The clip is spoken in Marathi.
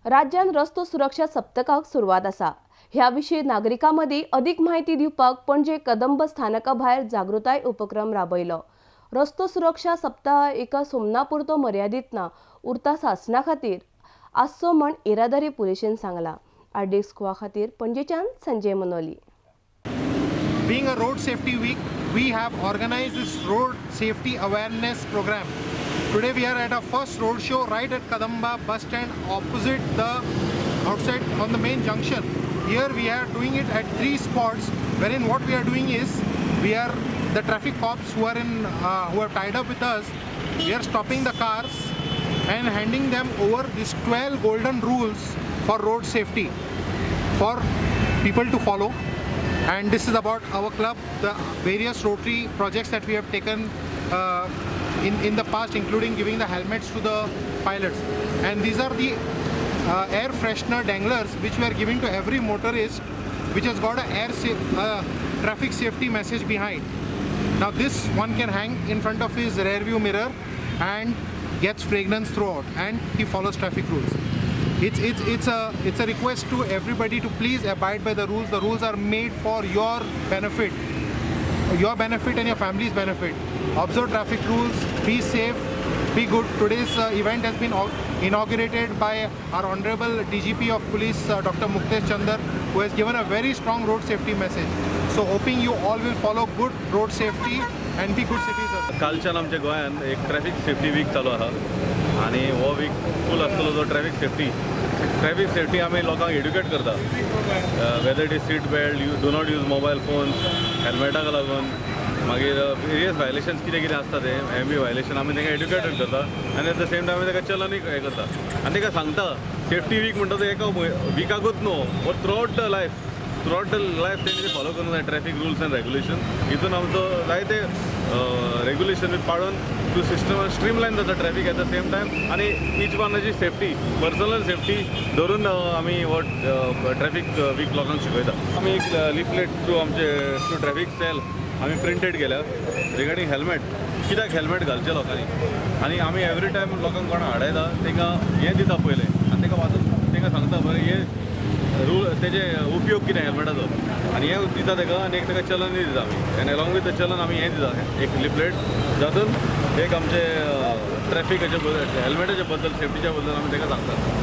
राज्यात रस्तो सुरक्षा सप्तकाक सुरुवात आसा। ह्या विशीं नागरिकांमदी अधिक माहिती दिवपाक पणजे कदंब स्थानका भायर जागृताय उपक्रम राबयलो। रस्तो सुरक्षा सप्ताह एका सोमना पुरतो मर्यादित ना, उरता सासणा खातीर आसचो म्हण येरादारी पुलिशेन सांगला। आरडी स्कोआ खातीर पणजेच्यान Sanjay Manoli. Being a road safety week, we have organized this road safety awareness program. Today we are at our first road show right at Kadamba bus stand opposite the outside on the main junction. Here we are doing it at 3 spots, wherein what we are doing is we are the traffic cops who are tied up with us. We are stopping the cars and handing them over these 12 golden rules for road safety for people to follow. And this is about our club, the various Rotary projects that we have taken in the past, including giving the helmets to the pilots. And these are the air freshener danglers which we are giving to every motorist which has got a traffic safety message behind. Now this one can hang in front of his rear view mirror and gets fragrance throughout, and he follows traffic rules. It's a request to everybody to please abide by the rules. The rules are made for your benefit and your family's benefit. Observe traffic rules, be safe, be good. Today's event has been inaugurated by our Honorable DGP of Police, Dr. Muktesh Chandar, who has given a very strong road safety message. So hoping you all will follow good road safety and be good citizens. कालच्यान आमच्या गोंयांत एक ट्रॅफिक सेफ्टी वीक चालू आहा आनी हो वीक फूल आसतलो जो ट्रॅफिक सेफ्टी आमी लोकांक एड्युकेट करता, whether it is seat belt, do not use mobile phones, हेल्मेटाक लागून मागीर वेरियस वायलेशन्स कितें आसता ते हें वायलेशन आमी तांकां एड्युकेट करता आनी एट द सेम टायम ताका चलनूय हें करता आनी ताका सांगता सेफ्टी वीक म्हणटा तो एका विकाकूच न्हू, वो थ्रूआउट द लायफ तेणी फॉलो करूंक जाय ट्रॅफिक रुल्स एंड रेग्युलेशन. हितून आमचो जायते रेग्युलेशन पाळून टू सिस्टम स्ट्रीमलायन जाता traffic at the same time आनी ईच वनाची सेफ्टी, पर्सनल सेफ्टी धरून आमी हो ट्रॅफिक वीक लोकांक शिकयता. आमी एक लिफलेट थ्रू आमचे थ्रू ट्रॅफिक सेल आमी प्रिंटेड केल्या रिगार्डींग हेल्मेट, कित्याक हेल्मेट घालचे लोकांनी आनी आमी एवरी टायम लोकांक कोण आडायता तांकां हें दिता पयलें आनी तांकां वाचून तांकां सांगता बरें हे रूल तेजे उपयोग कितें हेल्मेटाचो आनी हें दिता ताका आनी एक ताका चलनूय दिता आमी एन अलॉंग वीथ द चलन आमी हें दिता एक लिफलेट जातून एक आमचे ट्रॅफिकाचे हेल्मेटाच्या बद्दल सेफ्टीच्या बद्दल आमी ताका सांगता.